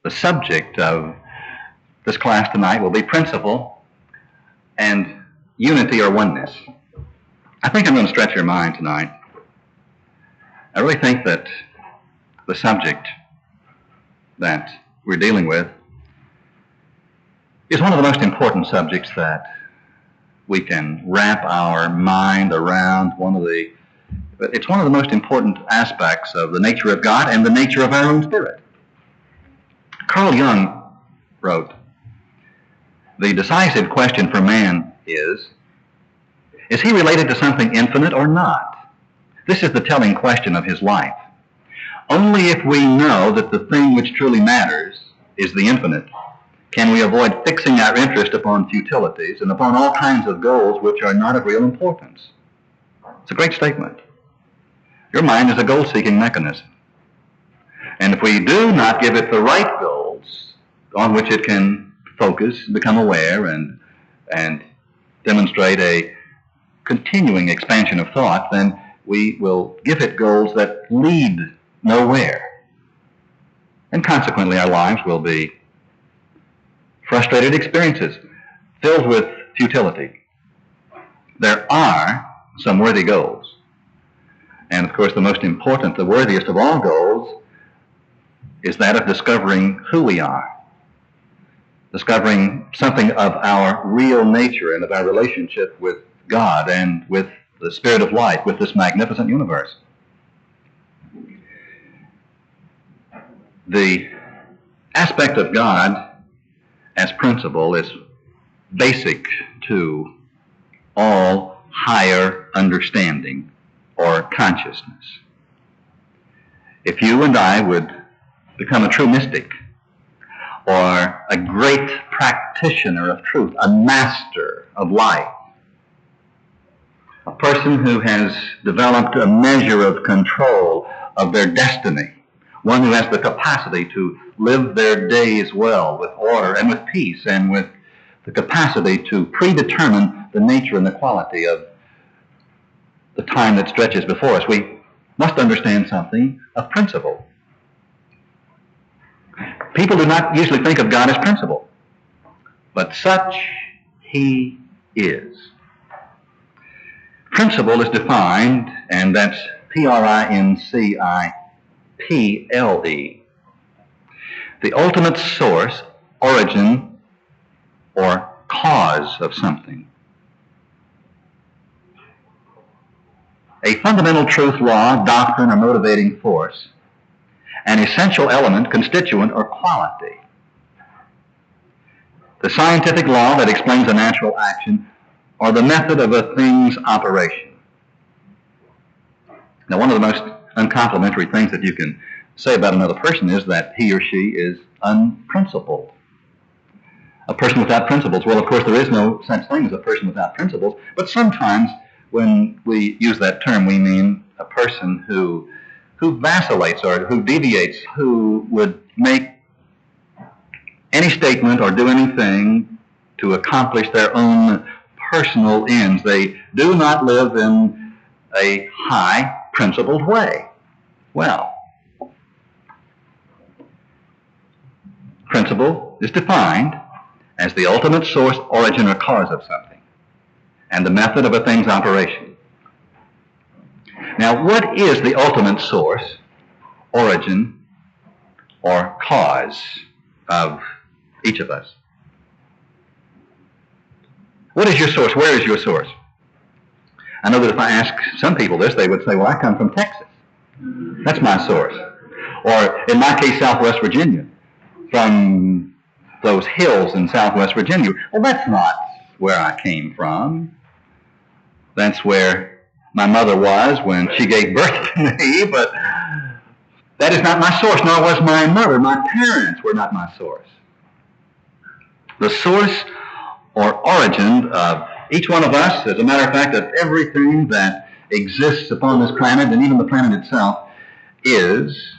The subject of this class tonight will be principle and unity or oneness. I think I'm going to stretch your mind tonight. I really think that the subject that we're dealing with is one of the most important subjects that we can wrap our mind around. It's one of the most important aspects of the nature of God and the nature of our own spirit. Carl Jung wrote, "The decisive question for man is he related to something infinite or not? This is the telling question of his life. Only if we know that the thing which truly matters is the infinite can we avoid fixing our interest upon futilities and upon all kinds of goals which are not of real importance." It's a great statement. Your mind is a goal-seeking mechanism. And if we do not give it the right goals on which it can focus, become aware, and demonstrate a continuing expansion of thought, then we will give it goals that lead nowhere. And consequently, our lives will be frustrated experiences filled with futility. There are some worthy goals. And of course, the most important, the worthiest of all goals is that of discovering who we are, discovering something of our real nature and of our relationship with God and with the Spirit of life, with this magnificent universe. The aspect of God as principle is basic to all higher understanding or consciousness. If you and I would become a true mystic or a great practitioner of truth, a master of life, a person who has developed a measure of control of their destiny, one who has the capacity to live their days well, with order and with peace, and with the capacity to predetermine the nature and the quality of the time that stretches before us, we must understand something of principle. People do not usually think of God as principle, but such he is. Principle is defined, and that's Principle, the ultimate source, origin, or cause of something. A fundamental truth, law, doctrine, or motivating force, an essential element, constituent, or quality. The scientific law that explains a natural action, or the method of a thing's operation. Now, one of the most uncomplimentary things that you can say about another person is that he or she is unprincipled. A person without principles, well, of course, there is no such thing as a person without principles, but sometimes when we use that term, we mean a person who vacillates or who deviates, who would make any statement or do anything to accomplish their own personal ends. They do not live in a high, principled way. Well, principle is defined as the ultimate source, origin, or cause of something, and the method of a thing's operation. Now, what is the ultimate source, origin, or cause of each of us? What is your source? Where is your source? I know that if I ask some people this, they would say, well, I come from Texas. That's my source. Or, in my case, Southwest Virginia, from those hills in Southwest Virginia. Well, that's not where I came from. That's where my mother was when she gave birth to me, but that is not my source, nor was my mother. My parents were not my source. The source or origin of each one of us, as a matter of fact, of everything that exists upon this planet, and even the planet itself, is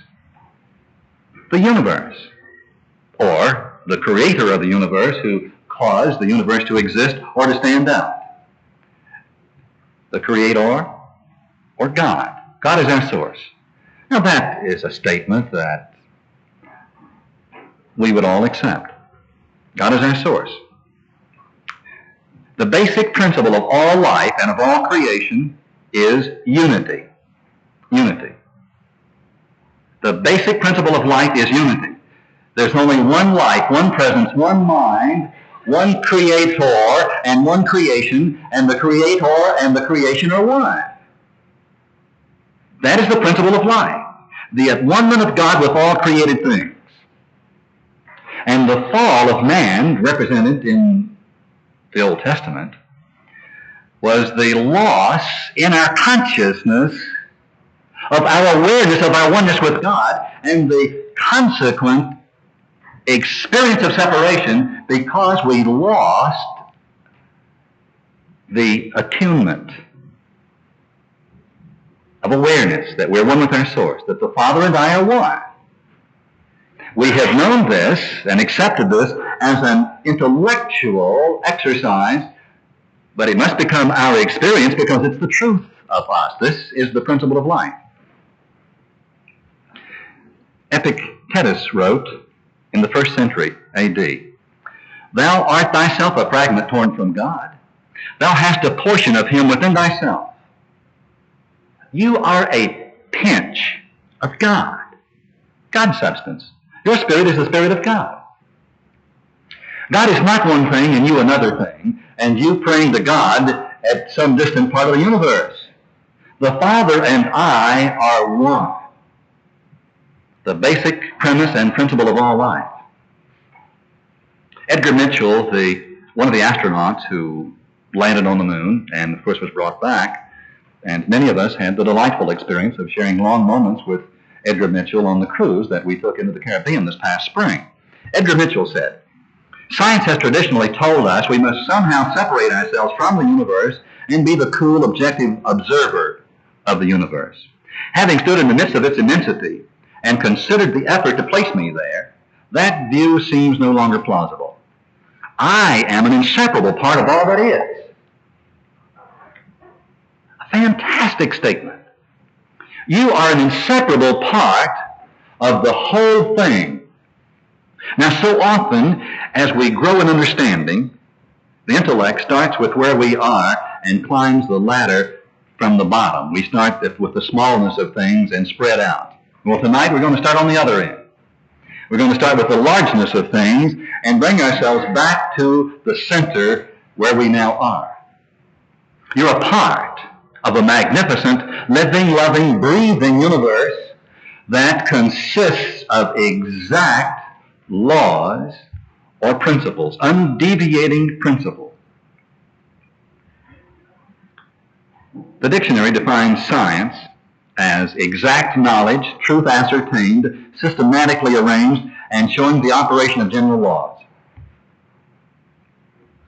the universe, or the creator of the universe who caused the universe to exist or to stand out. The creator or God. God is our source. Now that is a statement that we would all accept. God is our source. The basic principle of all life and of all creation is unity. Unity. The basic principle of life is unity. There's only one life, one presence, one mind, one creator and one creation, and the creator and the creation are one. That is the principle of life. The at-one-ment of God with all created things. And the fall of man, represented in the Old Testament, was the loss in our consciousness of our awareness of our oneness with God, and the consequent experience of separation because we lost the attunement of awareness that we're one with our source, that the Father and I are one. We have known this and accepted this as an intellectual exercise, but it must become our experience because it's the truth of us. This is the principle of life. Epictetus wrote in the 1st century A.D., "Thou art thyself a fragment torn from God. Thou hast a portion of him within thyself. You are a pinch of God, God's substance. Your spirit is the Spirit of God. God is not one thing and you another thing, and you praying to God at some distant part of the universe. The Father and I are one." The basic premise and principle of all life. Edgar Mitchell, one of the astronauts who landed on the moon and of course was brought back, and many of us had the delightful experience of sharing long moments with Edgar Mitchell on the cruise that we took into the Caribbean this past spring. Edgar Mitchell said, "Science has traditionally told us we must somehow separate ourselves from the universe and be the cool, objective observer of the universe. Having stood in the midst of its immensity and considered the effort to place me there, that view seems no longer plausible. I am an inseparable part of all that is." A fantastic statement. You are an inseparable part of the whole thing. Now, so often as we grow in understanding, the intellect starts with where we are and climbs the ladder from the bottom. We start with the smallness of things and spread out. Well, tonight we're going to start on the other end. We're going to start with the largeness of things and bring ourselves back to the center where we now are. You're a part of a magnificent, living, loving, breathing universe that consists of exact laws or principles, undeviating principles. The dictionary defines science as exact knowledge, truth ascertained, systematically arranged, and showing the operation of general laws.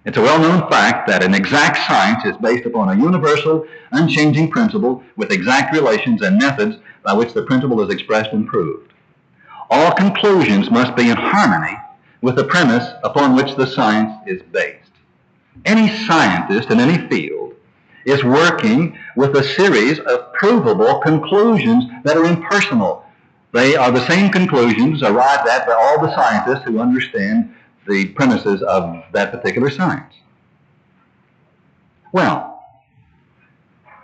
It's a well-known fact that an exact science is based upon a universal, unchanging principle with exact relations and methods by which the principle is expressed and proved. All conclusions must be in harmony with the premise upon which the science is based. Any scientist in any field is working with a series of provable conclusions that are impersonal. They are the same conclusions arrived at by all the scientists who understand the premises of that particular science. Well,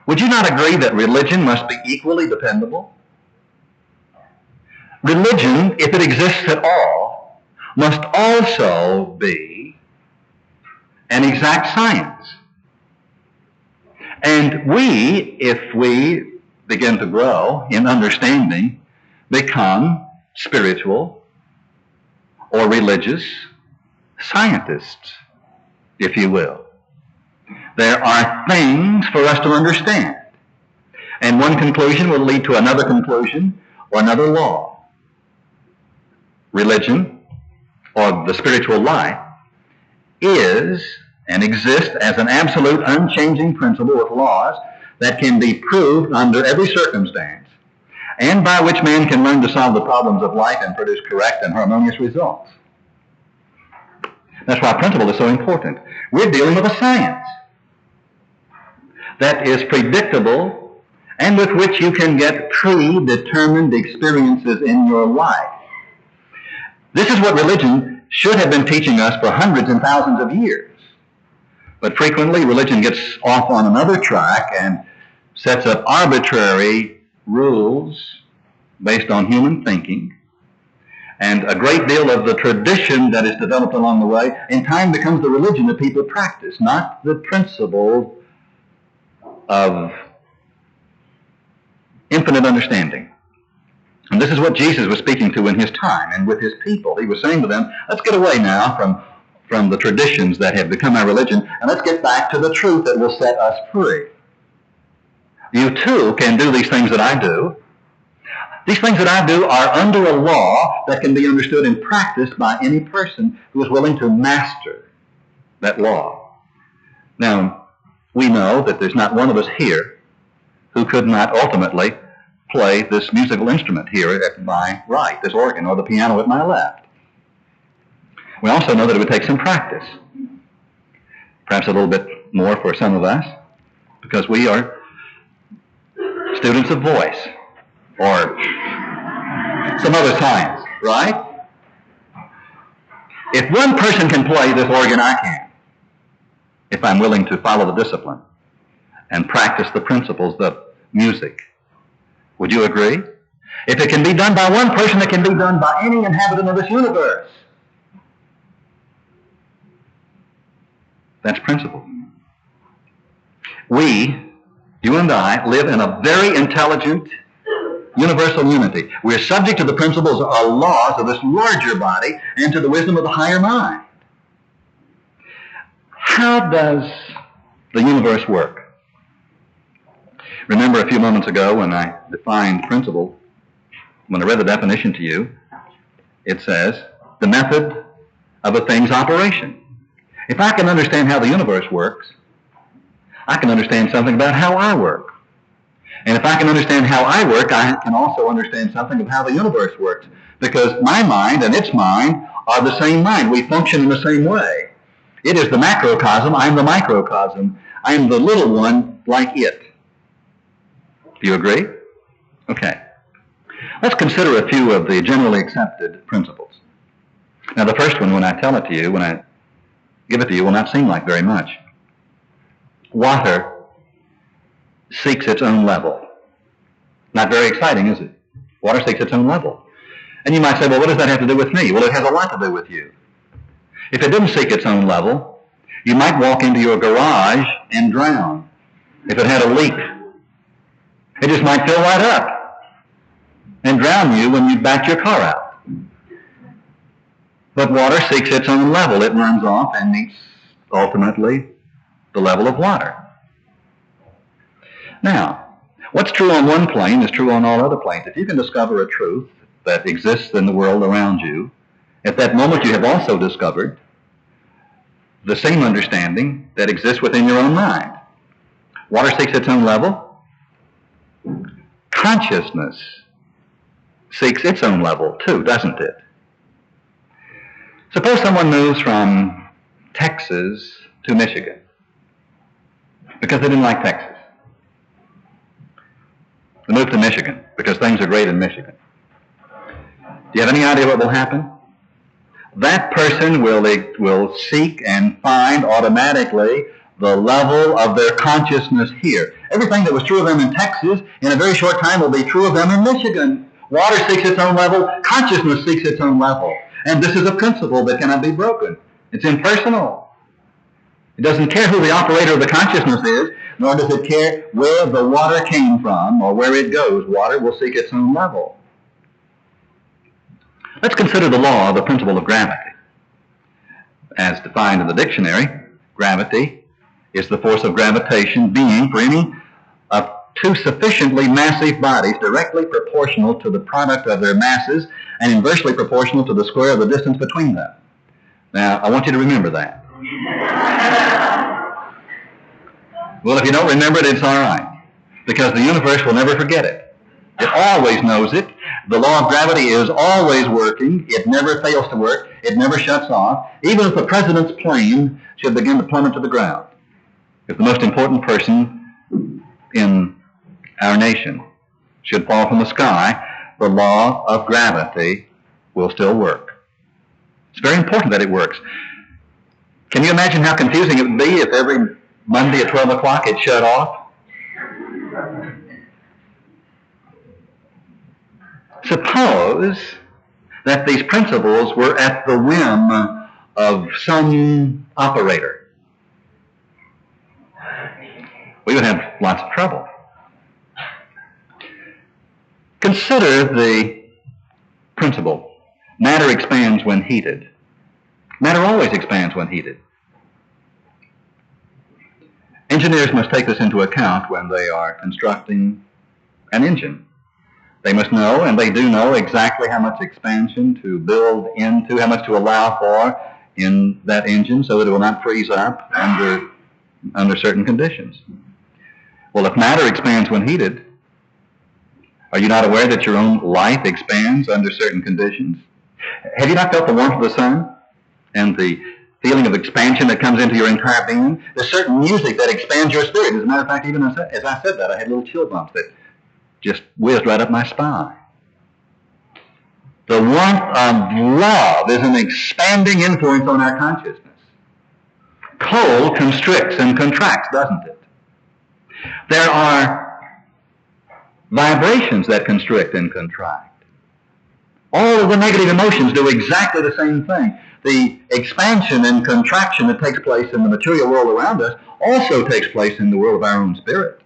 would you not agree that religion must be equally dependable? Religion, if it exists at all, must also be an exact science. And we, if we begin to grow in understanding, become spiritual or religious scientists, if you will. There are things for us to understand, and one conclusion will lead to another conclusion or another law. Religion, or the spiritual life, is and exists as an absolute unchanging principle with laws that can be proved under every circumstance, and by which man can learn to solve the problems of life and produce correct and harmonious results. That's why principle is so important. We're dealing with a science that is predictable and with which you can get predetermined experiences in your life. This is what religion should have been teaching us for hundreds and thousands of years. But frequently, religion gets off on another track and sets up arbitrary rules based on human thinking. And a great deal of the tradition that is developed along the way, in time becomes the religion that people practice, not the principle of infinite understanding. And this is what Jesus was speaking to in his time and with his people. He was saying to them, let's get away now from the traditions that have become our religion, and let's get back to the truth that will set us free. You too can do these things that I do. These things that I do are under a law that can be understood and practiced by any person who is willing to master that law. Now, we know that there's not one of us here who could not ultimately play this musical instrument here at my right, this organ, or the piano at my left. We also know that it would take some practice, perhaps a little bit more for some of us, because we are students of voice, or some other science, right? If one person can play this organ, I can, if I'm willing to follow the discipline and practice the principles of music. Would you agree? If it can be done by one person, it can be done by any inhabitant of this universe. That's principle. We, you and I, live in a very intelligent, universal unity. We're subject to the principles or laws of this larger body and to the wisdom of the higher mind. How does the universe work? Remember a few moments ago when I defined principle, when I read the definition to you, it says, the method of a thing's operation. If I can understand how the universe works, I can understand something about how I work. And if I can understand how I work, I can also understand something of how the universe works. Because my mind and its mind are the same mind. We function in the same way. It is the macrocosm. I am the microcosm. I am the little one like it. Do you agree? Okay. Let's consider a few of the generally accepted principles. Now, the first one, when I tell it to you, when I give it to you, will not seem like very much. Water seeks its own level. Not very exciting, is it? Water seeks its own level. And you might say, well, what does that have to do with me? Well, it has a lot to do with you. If it didn't seek its own level, you might walk into your garage and drown. If it had a leak, it just might fill right up and drown you when you back your car out. But water seeks its own level. It runs off and meets, ultimately, the level of water. Now, what's true on one plane is true on all other planes. If you can discover a truth that exists in the world around you, at that moment you have also discovered the same understanding that exists within your own mind. Water seeks its own level. Consciousness seeks its own level too, doesn't it? Suppose someone moves from Texas to Michigan because they didn't like Texas. They moved to Michigan because things are great in Michigan. Do you have any idea what will happen? That person will seek and find automatically the level of their consciousness here. Everything that was true of them in Texas, in a very short time will be true of them in Michigan. Water seeks its own level. Consciousness seeks its own level. And this is a principle that cannot be broken. It's impersonal. It doesn't care who the operator of the consciousness is, nor does it care where the water came from or where it goes. Water will seek its own level. Let's consider the law of the principle of gravity. As defined in the dictionary, gravity is the force of gravitation being for any of two sufficiently massive bodies directly proportional to the product of their masses and inversely proportional to the square of the distance between them. Now, I want you to remember that. Well, if you don't remember it, it's all right, because the universe will never forget it. It always knows it. The law of gravity is always working. It never fails to work. It never shuts off. Even if the president's plane should begin to plummet to the ground, if the most important person in our nation should fall from the sky, the law of gravity will still work. It's very important that it works. Can you imagine how confusing it would be if every Monday at 12 o'clock it shut off? Suppose that these principles were at the whim of some operator. We would have lots of trouble. Consider the principle. Matter expands when heated. Matter always expands when heated. Engineers must take this into account when they are constructing an engine. They must know, and they do know, exactly how much expansion to build into, how much to allow for in that engine so that it will not freeze up under certain conditions. Well, if matter expands when heated, are you not aware that your own life expands under certain conditions? Have you not felt the warmth of the sun and the feeling of expansion that comes into your entire being? There's certain music that expands your spirit. As a matter of fact, even as I said that, I had little chill bumps that just whizzed right up my spine. The warmth of love is an expanding influence on our consciousness. Cold constricts and contracts, doesn't it? There are vibrations that constrict and contract. All of the negative emotions do exactly the same thing. The expansion and contraction that takes place in the material world around us also takes place in the world of our own spirit.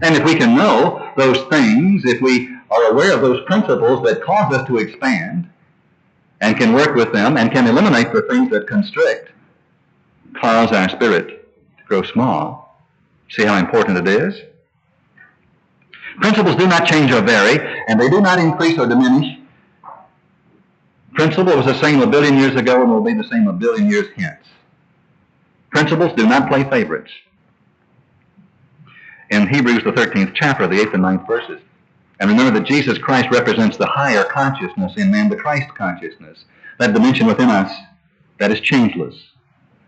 And if we can know those things, if we are aware of those principles that cause us to expand, and can work with them, and can eliminate the things that constrict, cause our spirit to grow small, see how important it is? Principles do not change or vary, and they do not increase or diminish. Principle was the same a billion years ago and will be the same a billion years hence. Principles do not play favorites. In Hebrews, the 13th chapter, the 8th and 9th verses, and remember that Jesus Christ represents the higher consciousness in man, the Christ consciousness, that dimension within us that is changeless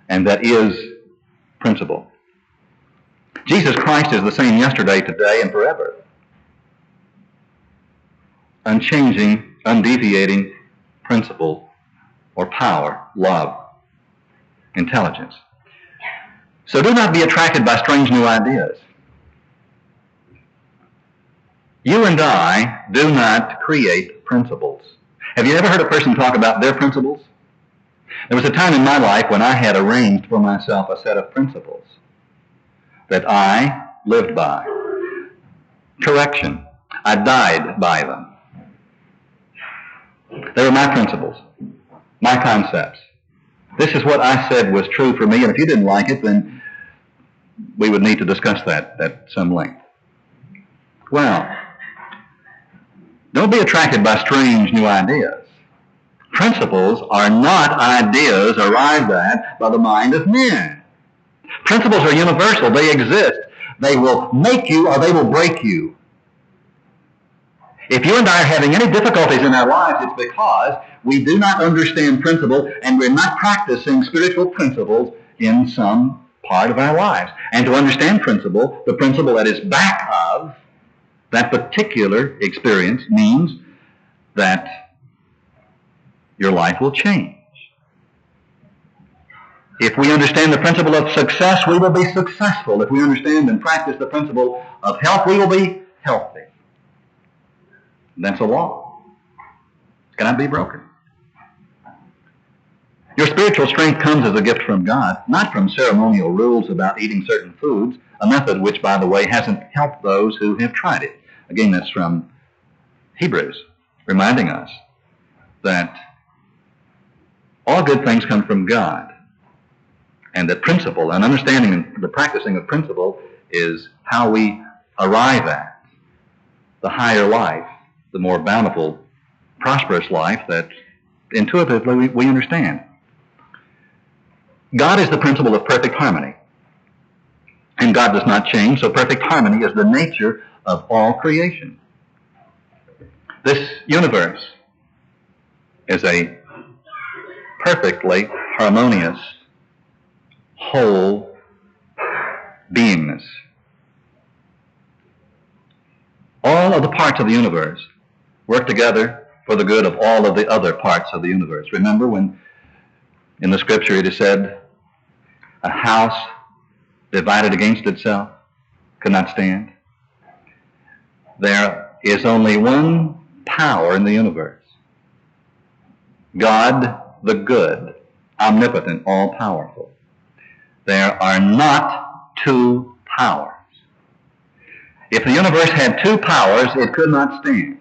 and that is principle. Jesus Christ is the same yesterday, today, and forever. Unchanging, undeviating principle or power, love, intelligence. So do not be attracted by strange new ideas. You and I do not create principles. Have you ever heard a person talk about their principles? There was a time in my life when I had arranged for myself a set of principles that I lived by. Correction, I died by them. They were my principles, my concepts. This is what I said was true for me, and if you didn't like it, then we would need to discuss that at some length. Well, don't be attracted by strange new ideas. Principles are not ideas arrived at by the mind of men. Principles are universal. They exist. They will make you or they will break you. If you and I are having any difficulties in our lives, it's because we do not understand principle and we're not practicing spiritual principles in some part of our lives. And to understand principle, the principle that is back of that particular experience means that your life will change. If we understand the principle of success, we will be successful. If we understand and practice the principle of health, we will be healthy. That's a law. It cannot be broken. Your spiritual strength comes as a gift from God, not from ceremonial rules about eating certain foods, a method which, by the way, hasn't helped those who have tried it. Again, that's from Hebrews, reminding us that all good things come from God, and that principle and understanding and the practicing of principle is how we arrive at the higher life, the more bountiful, prosperous life that intuitively we understand. God is the principle of perfect harmony, and God does not change, so perfect harmony is the nature of all creation. This universe is a perfectly harmonious, whole beingness. All of the parts of the universe work together for the good of all of the other parts of the universe. Remember when In the Scripture it is said, a house divided against itself could not stand. There is only one power in the universe. God the good, omnipotent, all-powerful. There are not two powers. If the universe had two powers, it could not stand.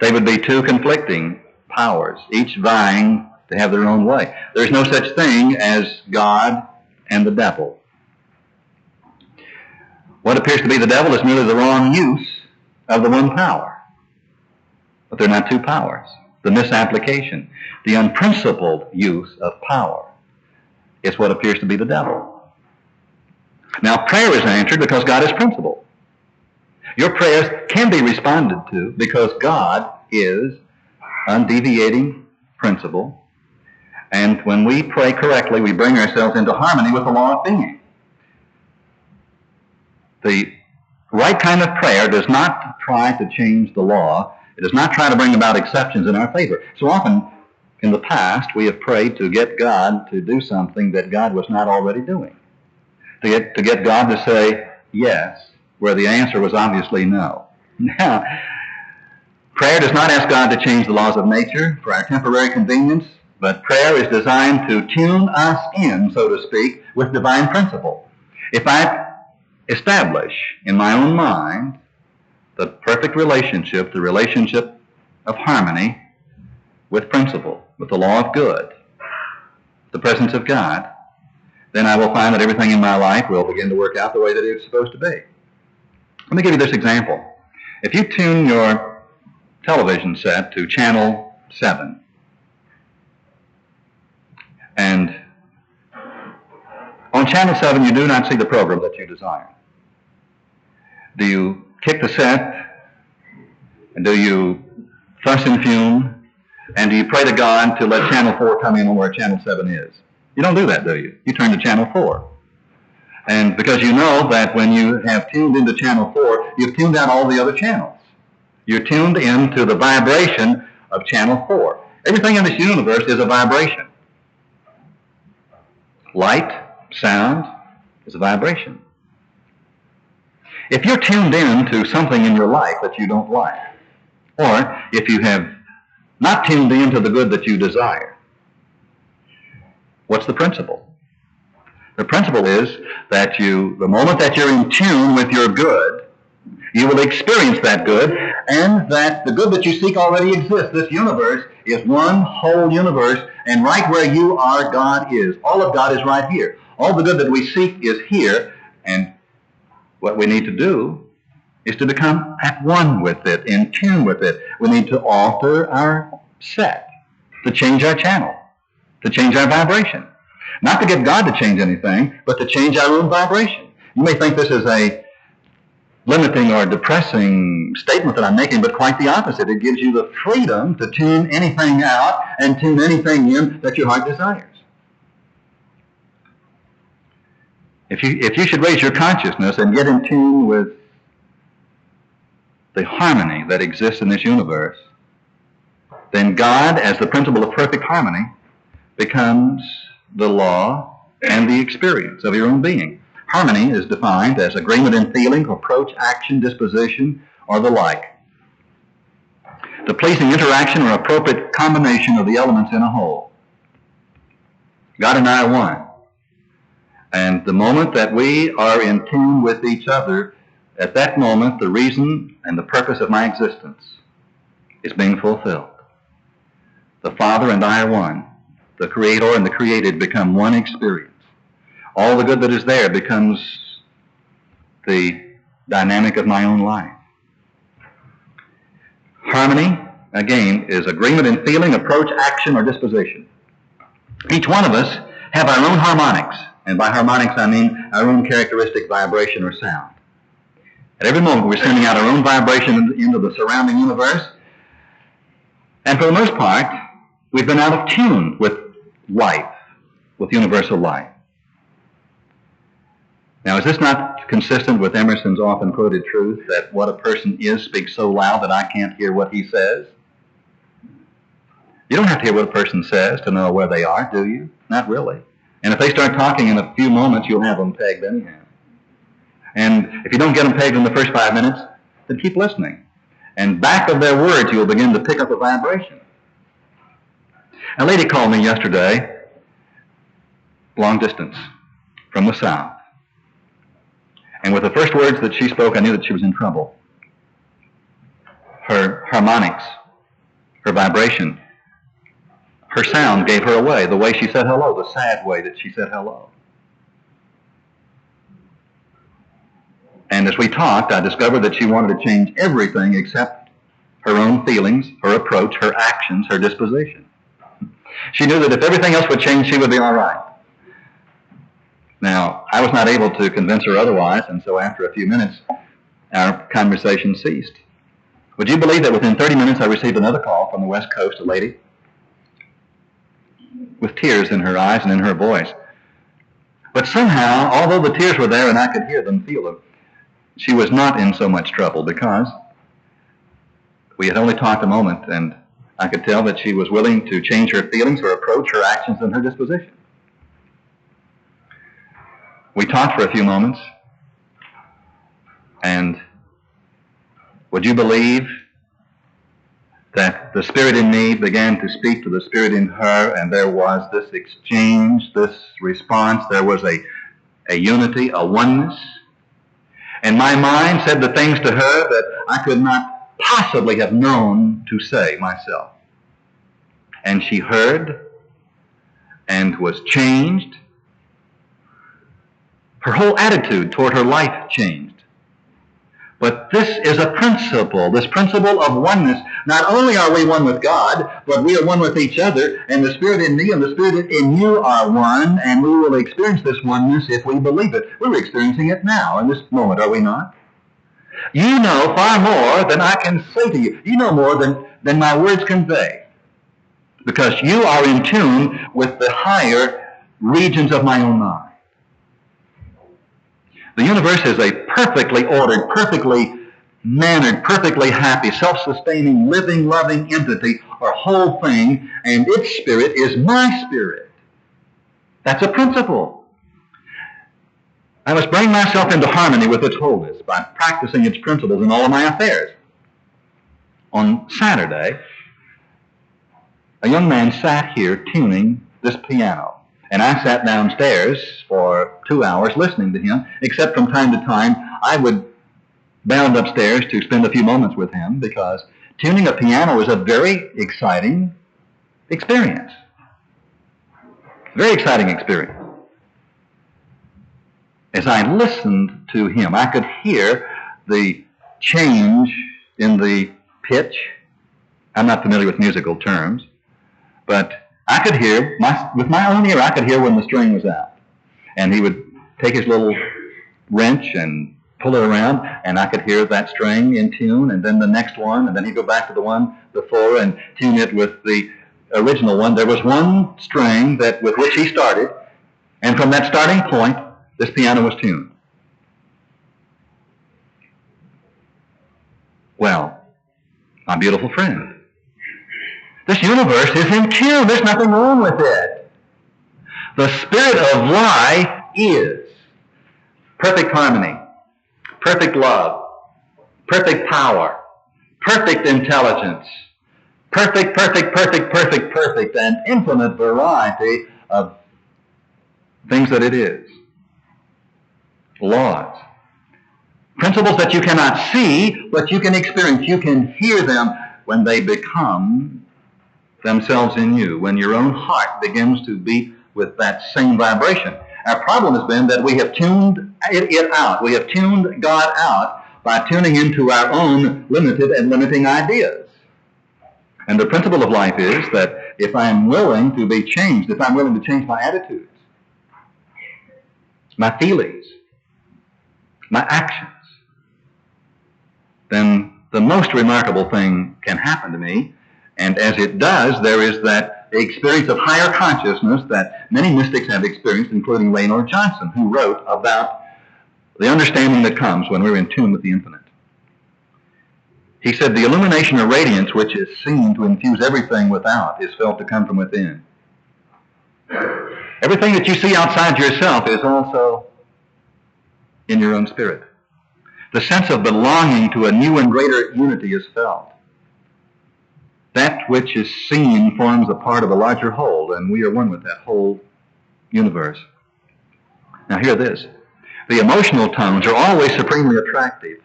They would be two conflicting powers, each vying to have their own way. There is no such thing as God and the devil. What appears to be the devil is merely the wrong use of the one power. But they're not two powers. The misapplication, the unprincipled use of power is what appears to be the devil. Now, prayer is answered because God is principle. Your prayers can be responded to because God is undeviating principle. And when we pray correctly, we bring ourselves into harmony with the law of being. The right kind of prayer does not try to change the law. It does not try to bring about exceptions in our favor. So often in the past we have prayed to get God to do something that God was not already doing. To get God to say yes, where the answer was obviously no. Now, prayer does not ask God to change the laws of nature for our temporary convenience, but prayer is designed to tune us in, so to speak, with divine principle. If I establish in my own mind the perfect relationship, the relationship of harmony with principle, with the law of good, the presence of God, then I will find that everything in my life will begin to work out the way that it's supposed to be. Let me give you this example. If you tune your television set to channel 7, and on channel 7 you do not see the program that you desire, do you kick the set, and do you fuss and fume, and do you pray to God to let channel 4 come in on where channel 7 is? You don't do that, do you? You turn to channel 4. And because you know that when you have tuned into channel 4, you've tuned out all the other channels. You're tuned into the vibration of channel 4. Everything in this universe is a vibration. Light, sound is a vibration. If you're tuned in to something in your life that you don't like, or if you have not tuned in to the good that you desire, what's the principle? The principle is that the moment that you're in tune with your good, you will experience that good, and that the good that you seek already exists. This universe is one whole universe, and right where you are, God is. All of God is right here. All the good that we seek is here, and what we need to do is to become at one with it, in tune with it. We need to alter our set, to change our channel, to change our vibration. Not to get God to change anything, but to change our own vibration. You may think this is a limiting or depressing statement that I'm making, but quite the opposite. It gives you the freedom to tune anything out and tune anything in that your heart desires. If you should raise your consciousness and get in tune with the harmony that exists in this universe, then God, as the principle of perfect harmony, becomes the law and the experience of your own being. Harmony is defined as agreement in feeling, approach, action, disposition, or the like. The pleasing interaction or appropriate combination of the elements in a whole. God and I are one. And the moment that we are in tune with each other, at that moment the reason and the purpose of my existence is being fulfilled. The Father and I are one. The Creator and the created become one experience. All the good that is there becomes the dynamic of my own life. Harmony, again, is agreement in feeling, approach, action, or disposition. Each one of us have our own harmonics, and by harmonics I mean our own characteristic vibration or sound. At every moment we're sending out our own vibration into the surrounding universe, and for the most part we've been out of tune with life, with universal life. Now, is this not consistent with Emerson's often quoted truth that what a person is speaks so loud that I can't hear what he says? You don't have to hear what a person says to know where they are, do you? Not really. And if they start talking in a few moments, you'll have them pegged anyhow. And if you don't get them pegged in the first 5 minutes, then keep listening. And back of their words, you'll begin to pick up a vibration. A lady called me yesterday, long distance, from the South. And with the first words that she spoke, I knew that she was in trouble. Her harmonics, her vibration, her sound gave her away. The way she said hello, the sad way that she said hello. And as we talked, I discovered that she wanted to change everything except her own feelings, her approach, her actions, her disposition. She knew that if everything else would change, she would be all right. Now, I was not able to convince her otherwise, and so after a few minutes, our conversation ceased. Would you believe that within 30 minutes I received another call from the West Coast, a lady with tears in her eyes and in her voice. But somehow, although the tears were there and I could hear them, feel them, she was not in so much trouble because we had only talked a moment and I could tell that she was willing to change her feelings, her approach, her actions, and her disposition. We talked for a few moments, and would you believe that the Spirit in me began to speak to the Spirit in her, and there was this exchange, this response, there was a unity, a oneness, and my mind said the things to her that I could not possibly have known to say myself. And she heard and was changed. Her whole attitude toward her life changed. But this is a principle, this principle of oneness. Not only are we one with God, but we are one with each other, and the Spirit in me and the Spirit in you are one, and we will experience this oneness if we believe it. We're experiencing it now in this moment, are we not? You know far more than I can say to you. You know more than my words convey, because you are in tune with the higher regions of my own mind. The universe is a perfectly ordered, perfectly mannered, perfectly happy, self-sustaining, living, loving entity or whole thing, and its spirit is my spirit. That's a principle. I must bring myself into harmony with its wholeness by practicing its principles in all of my affairs. On Saturday, a young man sat here tuning this piano. And I sat downstairs for 2 hours listening to him, except from time to time I would bound upstairs to spend a few moments with him, because tuning a piano is a very exciting experience. Very exciting experience. As I listened to him, I could hear the change in the pitch. I'm not familiar with musical terms, but I could hear, with my own ear, I could hear when the string was out. And he would take his little wrench and pull it around, and I could hear that string in tune, and then the next one, and then he'd go back to the one before and tune it with the original one. There was one string with which he started, and from that starting point, this piano was tuned. Well, my beautiful friend, this universe is in tune. There's nothing wrong with it. The spirit of life is perfect harmony, perfect love, perfect power, perfect intelligence, perfect, and infinite variety of things that it is. Laws. Principles that you cannot see, but you can experience. You can hear them when they become themselves in you, when your own heart begins to beat with that same vibration. Our problem has been that we have tuned it out. We have tuned God out by tuning into our own limited and limiting ideas. And the principle of life is that if I am willing to be changed, if I'm willing to change my attitudes, my feelings, my actions, then the most remarkable thing can happen to me. And as it does, there is that experience of higher consciousness that many mystics have experienced, including Raynor Johnson, who wrote about the understanding that comes when we're in tune with the infinite. He said the illumination or radiance which is seen to infuse everything without is felt to come from within. Everything that you see outside yourself is also in your own spirit. The sense of belonging to a new and greater unity is felt. That which is seen forms a part of a larger whole, and we are one with that whole universe. Now hear this. The emotional tones are always supremely attractive.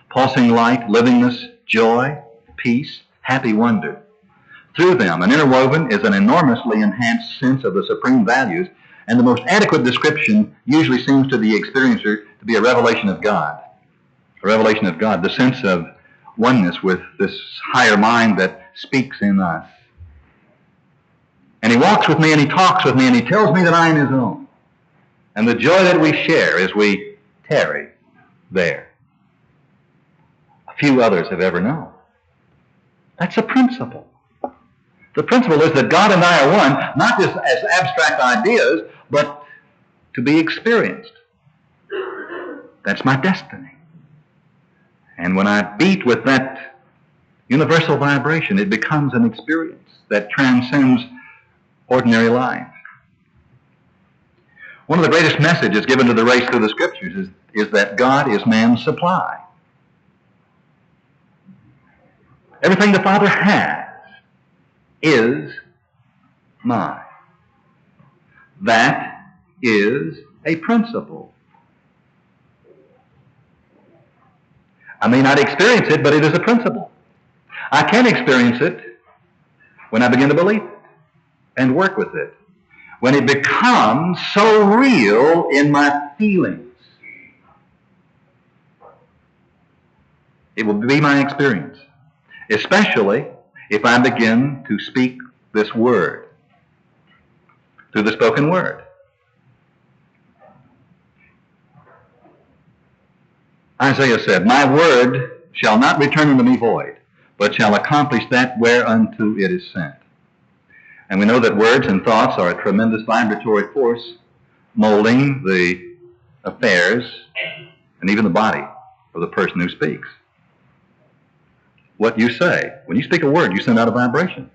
Pulsing light, livingness, joy, peace, happy wonder. Through them, an interwoven is an enormously enhanced sense of the supreme values, and the most adequate description usually seems to the experiencer to be a revelation of God. A revelation of God, the sense of oneness with this higher mind that speaks in us. And he walks with me and he talks with me and he tells me that I am his own. And the joy that we share as we tarry there, few others have ever known. That's a principle. The principle is that God and I are one, not just as abstract ideas, but to be experienced. That's my destiny. And when I beat with that universal vibration, it becomes an experience that transcends ordinary life. One of the greatest messages given to the race through the Scriptures is that God is man's supply. Everything the Father has is mine. That is a principle. I may not experience it, but it is a principle. I can experience it when I begin to believe it and work with it. When it becomes so real in my feelings, it will be my experience. Especially if I begin to speak this word through the spoken word. Isaiah said, "My word shall not return unto me void, but shall accomplish that whereunto it is sent." And we know that words and thoughts are a tremendous vibratory force molding the affairs and even the body of the person who speaks. What you say, when you speak a word, you send out a vibration.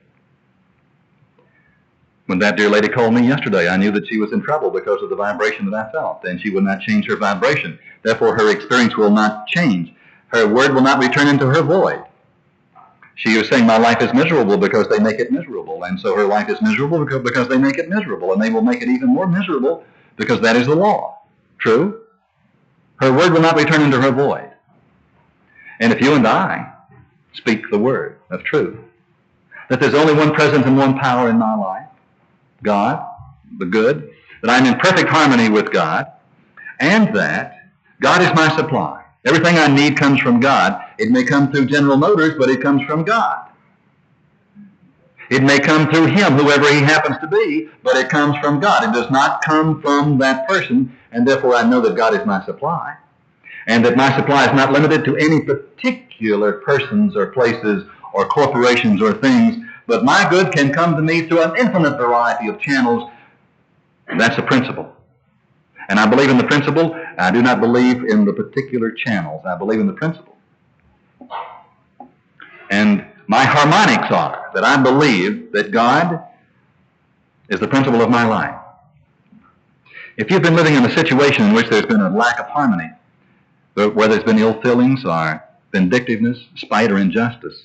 When that dear lady called me yesterday, I knew that she was in trouble because of the vibration that I felt, and she would not change her vibration. Therefore, her experience will not change. Her word will not return into her void. She was saying, my life is miserable because they make it miserable, and so her life is miserable because they make it miserable, and they will make it even more miserable because that is the law. True? Her word will not return into her void. And if you and I speak the word of truth, that there's only one presence and one power in my life, God, the good, that I'm in perfect harmony with God, and that God is my supply. Everything I need comes from God. It may come through General Motors, but it comes from God. It may come through him, whoever he happens to be, but it comes from God. It does not come from that person, and therefore I know that God is my supply, and that my supply is not limited to any particular persons or places or corporations or things, but my good can come to me through an infinite variety of channels. That's a principle. And I believe in the principle. I do not believe in the particular channels. I believe in the principle. And my harmonics are that I believe that God is the principle of my life. If you've been living in a situation in which there's been a lack of harmony, where there's been ill feelings or vindictiveness, spite, or injustice,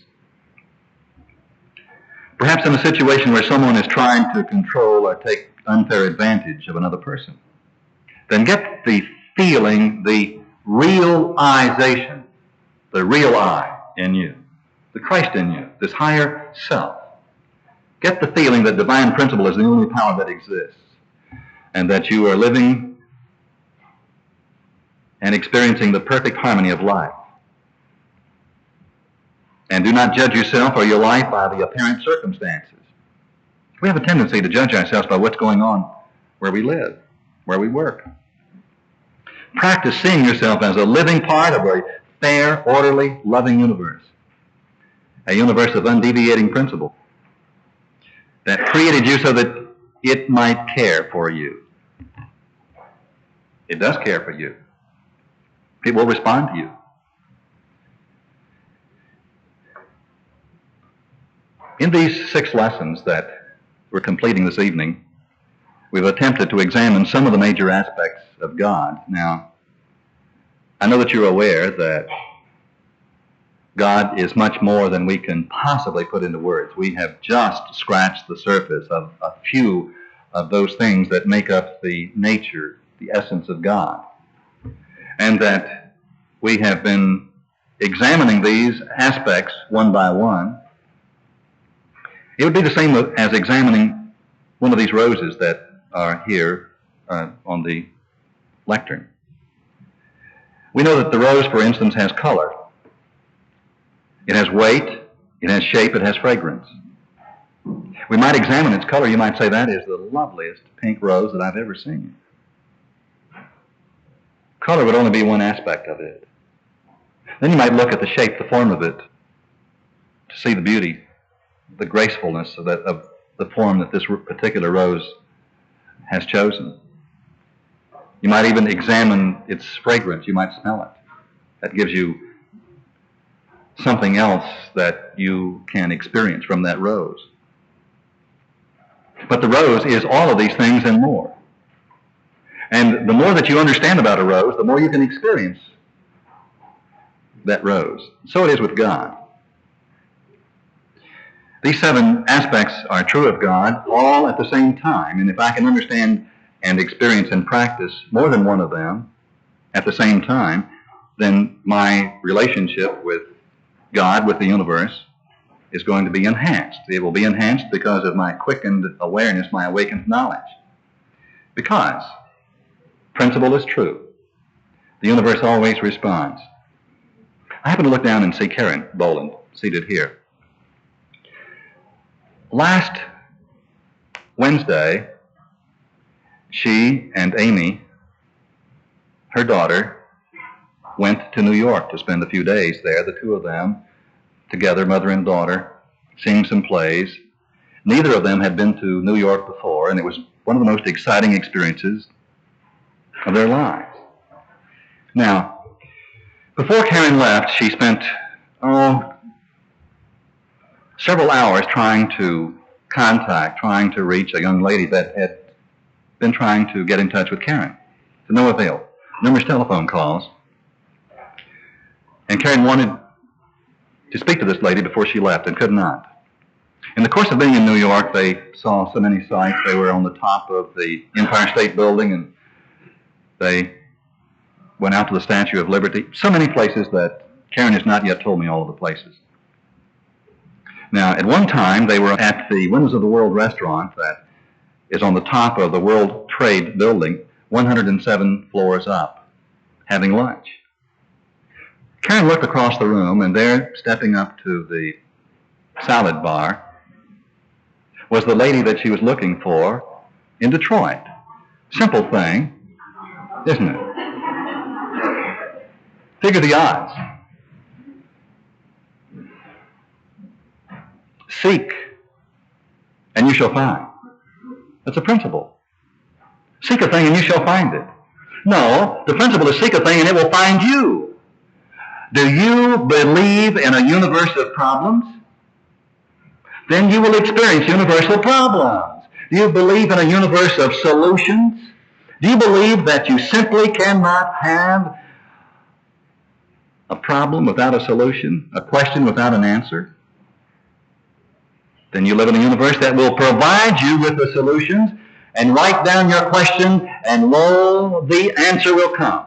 perhaps in a situation where someone is trying to control or take unfair advantage of another person, then get the feeling, the realization, the real I in you, the Christ in you, this higher self. Get the feeling that divine principle is the only power that exists, and that you are living and experiencing the perfect harmony of life. And do not judge yourself or your life by the apparent circumstances. We have a tendency to judge ourselves by what's going on where we live, where we work. Practice seeing yourself as a living part of a fair, orderly, loving universe. A universe of undeviating principle that created you so that it might care for you. It does care for you. It will respond to you. In these 6 lessons that we're completing this evening, we've attempted to examine some of the major aspects of God. Now, I know that you're aware that God is much more than we can possibly put into words. We have just scratched the surface of a few of those things that make up the nature, the essence of God. And that we have been examining these aspects one by one. It would be the same as examining one of these roses that are here on the lectern. We know that the rose, for instance, has color. It has weight, it has shape, it has fragrance. We might examine its color. You might say, that is the loveliest pink rose that I've ever seen. Color would only be one aspect of it. Then you might look at the shape, the form of it, to see the beauty, the gracefulness of the form that this particular rose has chosen. You might even examine its fragrance. You might smell it. That gives you something else that you can experience from that rose. But the rose is all of these things and more. And the more that you understand about a rose, the more you can experience that rose. So it is with God. These 7 aspects are true of God all at the same time. And if I can understand and experience and practice more than one of them at the same time, then my relationship with God, with the universe, is going to be enhanced. It will be enhanced because of my quickened awareness, my awakened knowledge. Because principle is true. The universe always responds. I happen to look down and see Karen Boland seated here. Last Wednesday, she and Amy, her daughter, went to New York to spend a few days there, the 2 of them, together, mother and daughter, seeing some plays. Neither of them had been to New York before, and it was one of the most exciting experiences of their lives. Now, before Karen left, she spent several hours trying to reach a young lady that had been trying to get in touch with Karen. To no avail. Numerous telephone calls. And Karen wanted to speak to this lady before she left and could not. In the course of being in New York, they saw so many sights. They were on the top of the Empire State Building, and they went out to the Statue of Liberty. So many places that Karen has not yet told me all of the places. Now, at one time, they were at the Windows of the World restaurant that is on the top of the World Trade Building, 107 floors up, having lunch. Karen looked across the room, and there, stepping up to the salad bar, was the lady that she was looking for in Detroit. Simple thing, isn't it? Figure the odds. Seek, and you shall find. That's a principle. Seek a thing, and you shall find it. No, the principle is seek a thing, and it will find you. Do you believe in a universe of problems? Then you will experience universal problems. Do you believe in a universe of solutions? Do you believe that you simply cannot have a problem without a solution, a question without an answer? Then you live in a universe that will provide you with the solutions, and write down your question, and lo, the answer will come.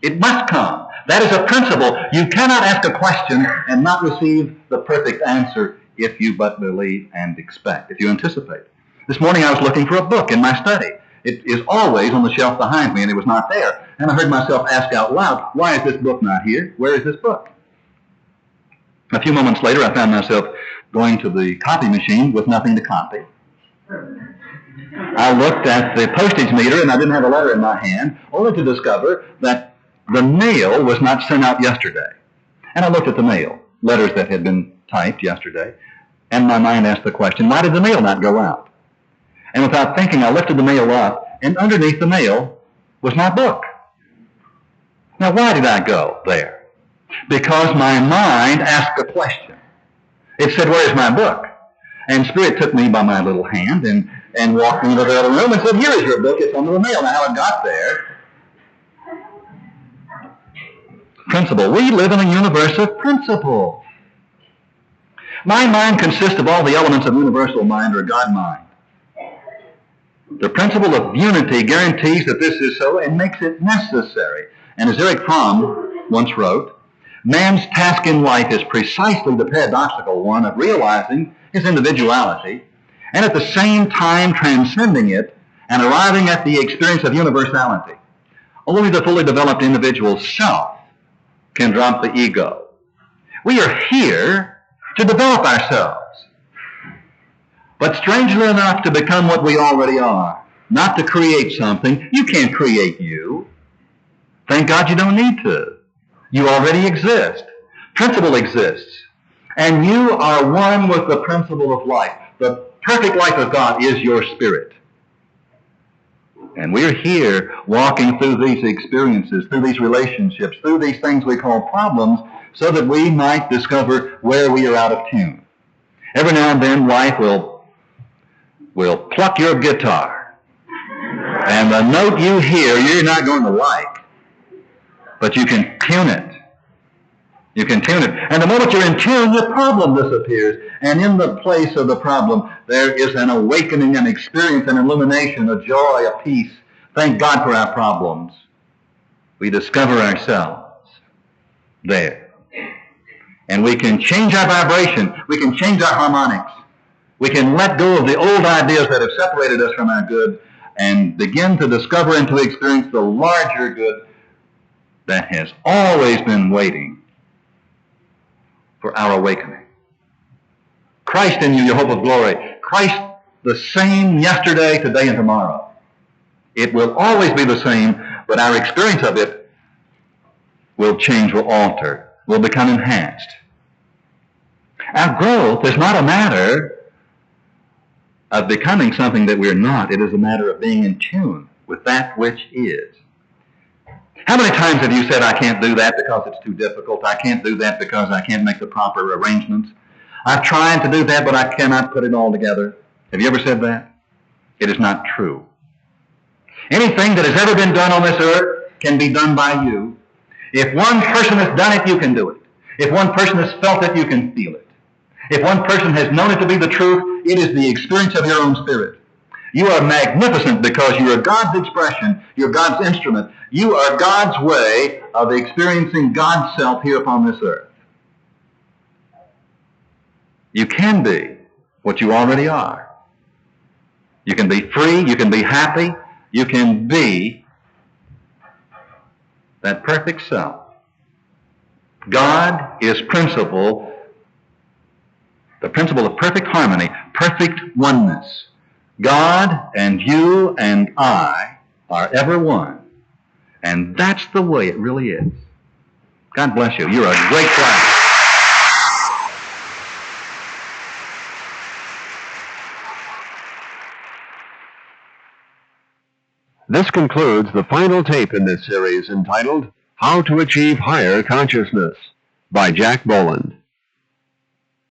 It must come. That is a principle. You cannot ask a question and not receive the perfect answer if you but believe and expect, if you anticipate. This morning I was looking for a book in my study. It is always on the shelf behind me, and it was not there. And I heard myself ask out loud, why is this book not here? Where is this book? A few moments later, I found myself going to the copy machine with nothing to copy. I looked at the postage meter, and I didn't have a letter in my hand, only to discover that the mail was not sent out yesterday. And I looked at the mail, letters that had been typed yesterday, and my mind asked the question, why did the mail not go out? And without thinking, I lifted the mail up, and underneath the mail was my book. Now, why did I go there? Because my mind asked a question. It said, where is my book? And Spirit took me by my little hand and walked into the other room and said, here is your book. It's under the mail. Now, how it got there. Principle. We live in a universe of principle. My mind consists of all the elements of universal mind or God mind. The principle of unity guarantees that this is so and makes it necessary. And as Erich Fromm once wrote, man's task in life is precisely the paradoxical one of realizing his individuality and at the same time transcending it and arriving at the experience of universality. Only the fully developed individual self can drop the ego. We are here to develop ourselves, but strangely enough to become what we already are, not to create something. You can't create you. Thank God you don't need to. You already exist. Principle exists. And you are one with the principle of life. The perfect life of God is your spirit. And we're here walking through these experiences, through these relationships, through these things we call problems, so that we might discover where we are out of tune. Every now and then life will pluck your guitar. And the note you hear you're not going to like, but you can tune it. You can tune it. And the moment you're in tune, your problem disappears. And in the place of the problem, there is an awakening, an experience, an illumination, a joy, a peace. Thank God for our problems. We discover ourselves there. And we can change our vibration. We can change our harmonics. We can let go of the old ideas that have separated us from our good and begin to discover and to experience the larger good that has always been waiting for our awakening. Christ in you, your hope of glory. Christ the same yesterday, today, and tomorrow. It will always be the same, but our experience of it will change, will alter, will become enhanced. Our growth is not a matter of becoming something that we're not. It is a matter of being in tune with that which is. How many times have you said, I can't do that because it's too difficult. I can't do that because I can't make the proper arrangements. I've tried to do that, but I cannot put it all together. Have you ever said that? It is not true. Anything that has ever been done on this earth can be done by you. If one person has done it, you can do it. If one person has felt it, you can feel it. If one person has known it to be the truth, it is the experience of your own spirit. You are magnificent because you are God's expression. You're God's instrument. You are God's way of experiencing God's self here upon this earth. You can be what you already are. You can be free. You can be happy. You can be that perfect self. God is principle, the principle of perfect harmony, perfect oneness. God and you and I are ever one. And that's the way it really is. God bless you. You're a great class. This concludes the final tape in this series entitled How to Achieve Higher Consciousness by Jack Boland.